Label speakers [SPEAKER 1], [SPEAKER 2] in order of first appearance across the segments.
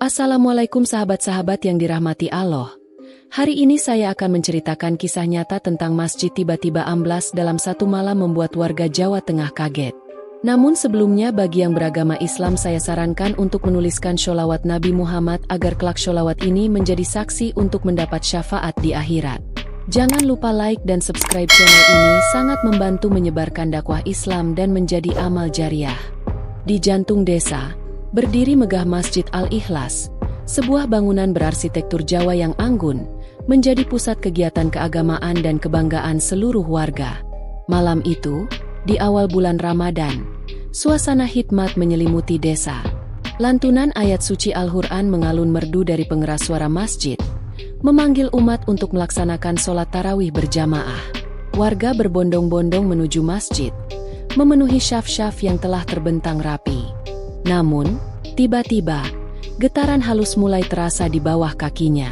[SPEAKER 1] Assalamualaikum sahabat-sahabat yang dirahmati Allah. Hari ini saya akan menceritakan kisah nyata tentang masjid tiba-tiba amblas dalam satu malam membuat warga Jawa Tengah kaget. Namun sebelumnya bagi yang beragama Islam saya sarankan untuk menuliskan sholawat Nabi Muhammad agar kelak sholawat ini menjadi saksi untuk mendapat syafaat di akhirat. Jangan lupa like dan subscribe channel ini, sangat membantu menyebarkan dakwah Islam dan menjadi amal jariah. Di jantung desa, berdiri megah Masjid Al-Ikhlas, sebuah bangunan berarsitektur Jawa yang anggun, menjadi pusat kegiatan keagamaan dan kebanggaan seluruh warga. Malam itu, di awal bulan Ramadan, suasana hikmat menyelimuti desa. Lantunan ayat suci Al-Quran mengalun merdu dari pengeras suara masjid, memanggil umat untuk melaksanakan sholat tarawih berjamaah. Warga berbondong-bondong menuju masjid, memenuhi syaf-syaf yang telah terbentang rapi. Namun, tiba-tiba, getaran halus mulai terasa di bawah kakinya.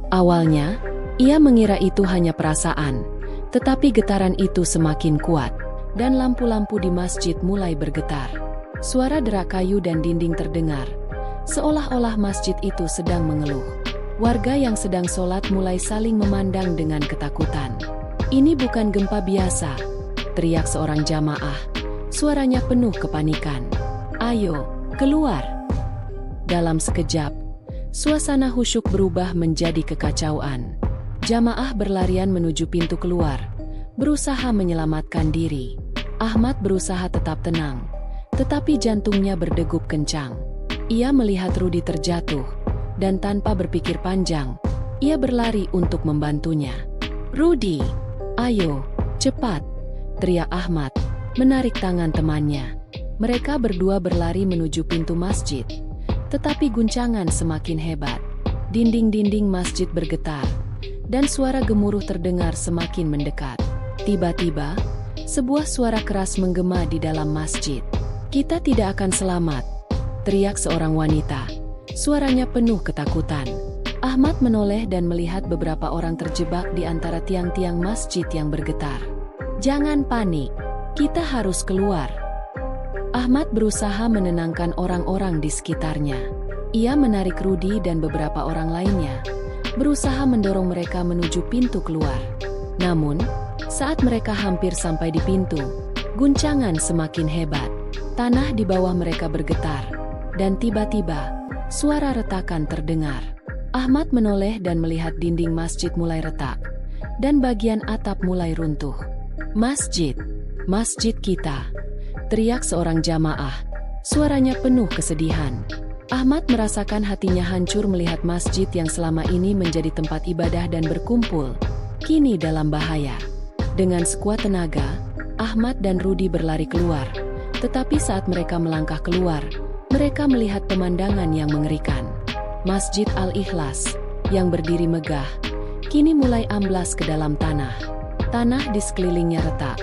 [SPEAKER 1] Awalnya, ia mengira itu hanya perasaan, tetapi getaran itu semakin kuat, dan lampu-lampu di masjid mulai bergetar. Suara derak kayu dan dinding terdengar, seolah-olah masjid itu sedang mengeluh. Warga yang sedang sholat mulai saling memandang dengan ketakutan. "Ini bukan gempa biasa," teriak seorang jamaah. Suaranya penuh kepanikan. "Ayo, keluar!" Dalam sekejap, suasana khusyuk berubah menjadi kekacauan. Jamaah berlarian menuju pintu keluar, berusaha menyelamatkan diri. Ahmad berusaha tetap tenang, tetapi jantungnya berdegup kencang. Ia melihat Rudi terjatuh, dan tanpa berpikir panjang, ia berlari untuk membantunya. "Rudi, ayo, cepat!" teriak Ahmad, menarik tangan temannya. Mereka berdua berlari menuju pintu masjid, tetapi guncangan semakin hebat. Dinding-dinding masjid bergetar, dan suara gemuruh terdengar semakin mendekat. Tiba-tiba, sebuah suara keras menggema di dalam masjid. "Kita tidak akan selamat," teriak seorang wanita. Suaranya penuh ketakutan. Ahmad menoleh dan melihat beberapa orang terjebak di antara tiang-tiang masjid yang bergetar. "Jangan panik, kita harus keluar." Ahmad berusaha menenangkan orang-orang di sekitarnya. Ia menarik Rudi dan beberapa orang lainnya, berusaha mendorong mereka menuju pintu keluar. Namun, saat mereka hampir sampai di pintu, guncangan semakin hebat. Tanah di bawah mereka bergetar, dan tiba-tiba, suara retakan terdengar. Ahmad menoleh dan melihat dinding masjid mulai retak, dan bagian atap mulai runtuh. "Masjid, masjid kita!" teriak seorang jamaah. Suaranya penuh kesedihan. Ahmad merasakan hatinya hancur melihat masjid yang selama ini menjadi tempat ibadah dan berkumpul, kini dalam bahaya. Dengan sekuat tenaga, Ahmad dan Rudi berlari keluar. Tetapi saat mereka melangkah keluar, mereka melihat pemandangan yang mengerikan. Masjid Al-Ikhlas, yang berdiri megah, kini mulai amblas ke dalam tanah. Tanah di sekelilingnya retak,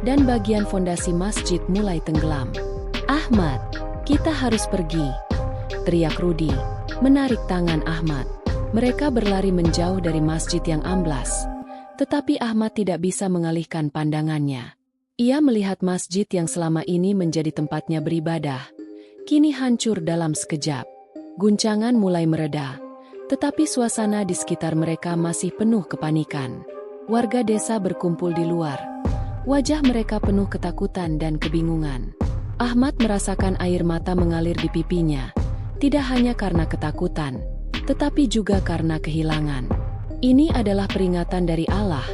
[SPEAKER 1] dan bagian fondasi masjid mulai tenggelam. "Ahmad, kita harus pergi!" teriak Rudi, menarik tangan Ahmad. Mereka berlari menjauh dari masjid yang amblas. Tetapi Ahmad tidak bisa mengalihkan pandangannya. Ia melihat masjid yang selama ini menjadi tempatnya beribadah, kini hancur dalam sekejap. Guncangan mulai mereda, tetapi suasana di sekitar mereka masih penuh kepanikan. Warga desa berkumpul di luar. Wajah mereka penuh ketakutan dan kebingungan. Ahmad merasakan air mata mengalir di pipinya, tidak hanya karena ketakutan, tetapi juga karena kehilangan. "Ini adalah peringatan dari Allah,"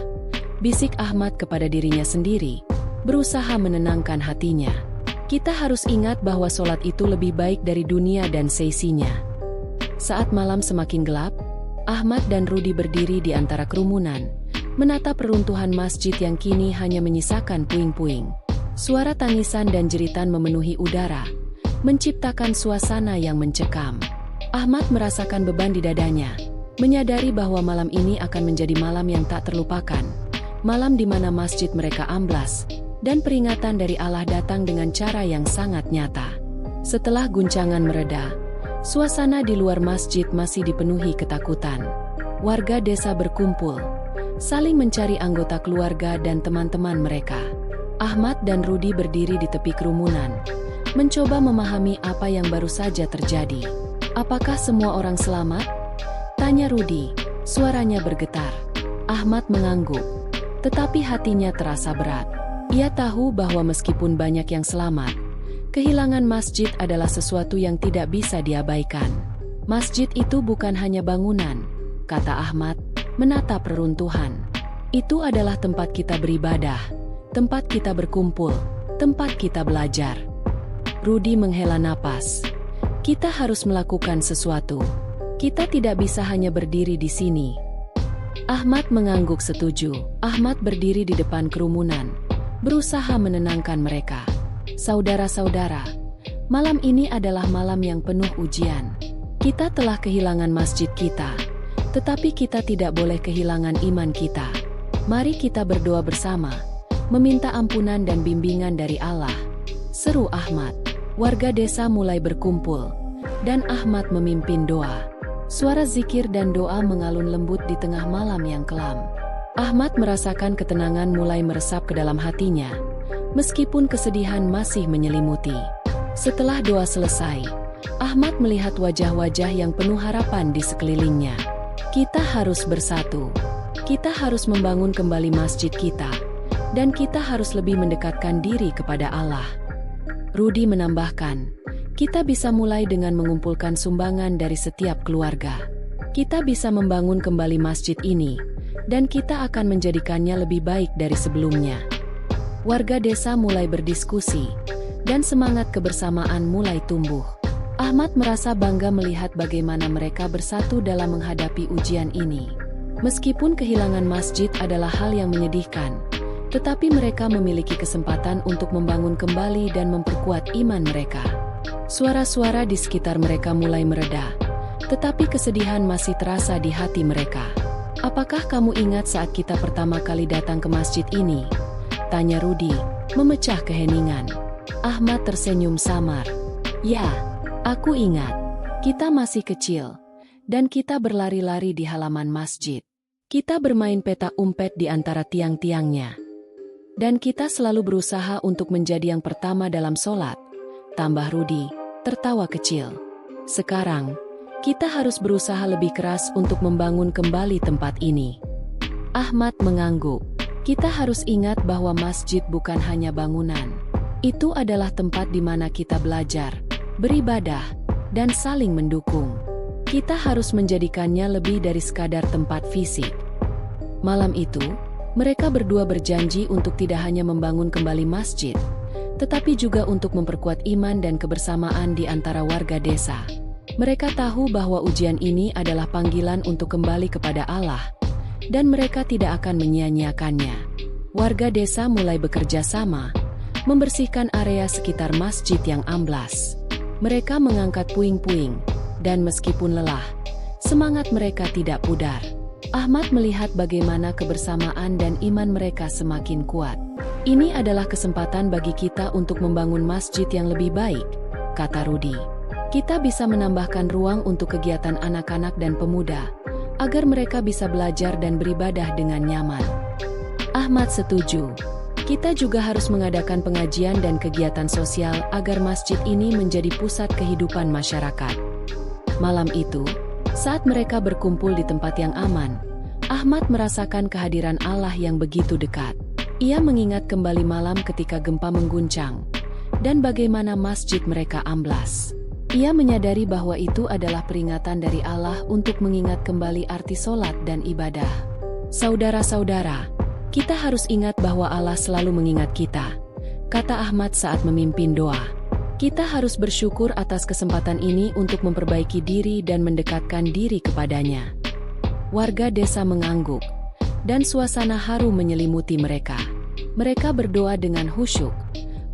[SPEAKER 1] bisik Ahmad kepada dirinya sendiri, berusaha menenangkan hatinya. "Kita harus ingat bahwa sholat itu lebih baik dari dunia dan seisinya." Saat malam semakin gelap, Ahmad dan Rudi berdiri di antara kerumunan, menatap reruntuhan masjid yang kini hanya menyisakan puing-puing. Suara tangisan dan jeritan memenuhi udara, menciptakan suasana yang mencekam. Ahmad merasakan beban di dadanya, menyadari bahwa malam ini akan menjadi malam yang tak terlupakan. Malam di mana masjid mereka amblas, dan peringatan dari Allah datang dengan cara yang sangat nyata. Setelah guncangan mereda, suasana di luar masjid masih dipenuhi ketakutan. Warga desa berkumpul, saling mencari anggota keluarga dan teman-teman mereka. Ahmad dan Rudi berdiri di tepi kerumunan, mencoba memahami apa yang baru saja terjadi. Apakah semua orang selamat? Tanya Rudi. Suaranya bergetar. Ahmad mengangguk. Tetapi hatinya terasa berat. Ia tahu bahwa meskipun banyak yang selamat, kehilangan masjid adalah sesuatu yang tidak bisa diabaikan. Masjid itu bukan hanya bangunan, kata Ahmad, menatap reruntuhan. Itu adalah tempat kita beribadah, tempat kita berkumpul, tempat kita belajar. Rudi menghela napas. Kita harus melakukan sesuatu. Kita tidak bisa hanya berdiri di sini. Ahmad mengangguk setuju. Ahmad berdiri di depan kerumunan, berusaha menenangkan mereka. Saudara-saudara, malam ini adalah malam yang penuh ujian. Kita telah kehilangan masjid kita, tetapi kita tidak boleh kehilangan iman kita. Mari kita berdoa bersama, meminta ampunan dan bimbingan dari Allah, seru Ahmad. Warga desa mulai berkumpul, dan Ahmad memimpin doa. Suara zikir dan doa mengalun lembut di tengah malam yang kelam. Ahmad merasakan ketenangan mulai meresap ke dalam hatinya, meskipun kesedihan masih menyelimuti. Setelah doa selesai, Ahmad melihat wajah-wajah yang penuh harapan di sekelilingnya. Kita harus bersatu. Kita harus membangun kembali masjid kita, dan kita harus lebih mendekatkan diri kepada Allah. Rudi menambahkan, kita bisa mulai dengan mengumpulkan sumbangan dari setiap keluarga. Kita bisa membangun kembali masjid ini, dan kita akan menjadikannya lebih baik dari sebelumnya. Warga desa mulai berdiskusi, dan semangat kebersamaan mulai tumbuh. Ahmad merasa bangga melihat bagaimana mereka bersatu dalam menghadapi ujian ini. Meskipun kehilangan masjid adalah hal yang menyedihkan, tetapi mereka memiliki kesempatan untuk membangun kembali dan memperkuat iman mereka. Suara-suara di sekitar mereka mulai mereda, tetapi kesedihan masih terasa di hati mereka. Apakah kamu ingat saat kita pertama kali datang ke masjid ini? Tanya Rudi, memecah keheningan. Ahmad tersenyum samar. Ya, aku ingat. Kita masih kecil, dan kita berlari-lari di halaman masjid. Kita bermain petak umpet di antara tiang-tiangnya. Dan kita selalu berusaha untuk menjadi yang pertama dalam sholat. Tambah Rudi, tertawa kecil. Sekarang, kita harus berusaha lebih keras untuk membangun kembali tempat ini. Ahmad mengangguk. Kita harus ingat bahwa masjid bukan hanya bangunan. Itu adalah tempat di mana kita belajar, beribadah, dan saling mendukung. Kita harus menjadikannya lebih dari sekadar tempat fisik. Malam itu, mereka berdua berjanji untuk tidak hanya membangun kembali masjid, tetapi juga untuk memperkuat iman dan kebersamaan di antara warga desa. Mereka tahu bahwa ujian ini adalah panggilan untuk kembali kepada Allah, dan mereka tidak akan menyia-nyiakannya. Warga desa mulai bekerja sama, membersihkan area sekitar masjid yang amblas. Mereka mengangkat puing-puing, dan meskipun lelah, semangat mereka tidak pudar. Ahmad melihat bagaimana kebersamaan dan iman mereka semakin kuat. Ini adalah kesempatan bagi kita untuk membangun masjid yang lebih baik, kata Rudi. Kita bisa menambahkan ruang untuk kegiatan anak-anak dan pemuda, agar mereka bisa belajar dan beribadah dengan nyaman. Ahmad setuju. Kita juga harus mengadakan pengajian dan kegiatan sosial agar masjid ini menjadi pusat kehidupan masyarakat. Malam itu, saat mereka berkumpul di tempat yang aman, Ahmad merasakan kehadiran Allah yang begitu dekat. Ia mengingat kembali malam ketika gempa mengguncang, dan bagaimana masjid mereka amblas. Ia menyadari bahwa itu adalah peringatan dari Allah untuk mengingat kembali arti sholat dan ibadah. Saudara-saudara, kita harus ingat bahwa Allah selalu mengingat kita, kata Ahmad saat memimpin doa. Kita harus bersyukur atas kesempatan ini untuk memperbaiki diri dan mendekatkan diri kepadanya. Warga desa mengangguk, dan suasana haru menyelimuti mereka. Mereka berdoa dengan khusyuk,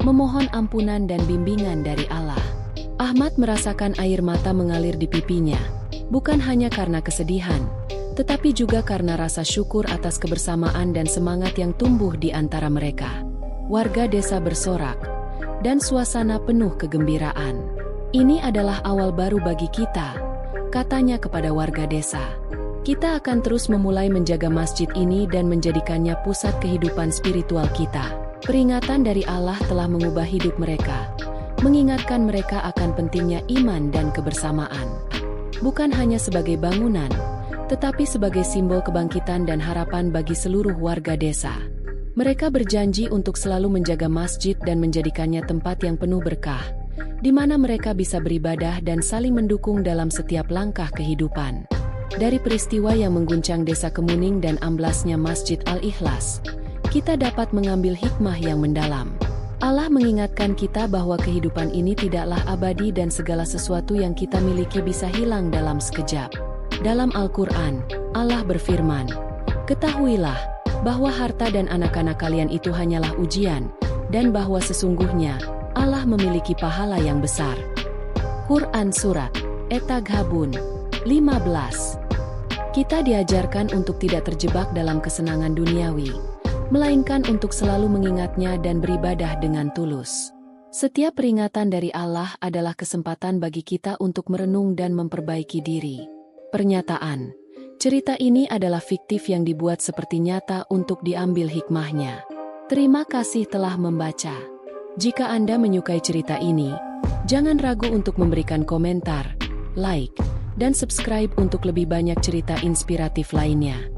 [SPEAKER 1] memohon ampunan dan bimbingan dari Allah. Ahmad merasakan air mata mengalir di pipinya, bukan hanya karena kesedihan, tetapi juga karena rasa syukur atas kebersamaan dan semangat yang tumbuh di antara mereka. Warga desa bersorak, dan suasana penuh kegembiraan. Ini adalah awal baru bagi kita, katanya kepada warga desa. Kita akan terus memulai menjaga masjid ini dan menjadikannya pusat kehidupan spiritual kita. Peringatan dari Allah telah mengubah hidup mereka, mengingatkan mereka akan pentingnya iman dan kebersamaan. bukan hanya sebagai bangunan, tetapi sebagai simbol kebangkitan dan harapan bagi seluruh warga desa. Mereka berjanji untuk selalu menjaga masjid dan menjadikannya tempat yang penuh berkah, di mana mereka bisa beribadah dan saling mendukung dalam setiap langkah kehidupan. Dari peristiwa yang mengguncang desa Kemuning dan amblasnya Masjid Al-Ikhlas, kita dapat mengambil hikmah yang mendalam. Allah mengingatkan kita bahwa kehidupan ini tidaklah abadi dan segala sesuatu yang kita miliki bisa hilang dalam sekejap. Dalam Al-Quran, Allah berfirman, "Ketahuilah bahwa harta dan anak-anak kalian itu hanyalah ujian, dan bahwa sesungguhnya Allah memiliki pahala yang besar." Quran Surat At-Taghabun 15. Kita diajarkan untuk tidak terjebak dalam kesenangan duniawi, melainkan untuk selalu mengingatnya dan beribadah dengan tulus. Setiap peringatan dari Allah adalah kesempatan bagi kita untuk merenung dan memperbaiki diri. Pernyataan: cerita ini adalah fiktif yang dibuat seperti nyata untuk diambil hikmahnya. Terima kasih telah membaca. Jika Anda menyukai cerita ini, jangan ragu untuk memberikan komentar, like, dan subscribe untuk lebih banyak cerita inspiratif lainnya.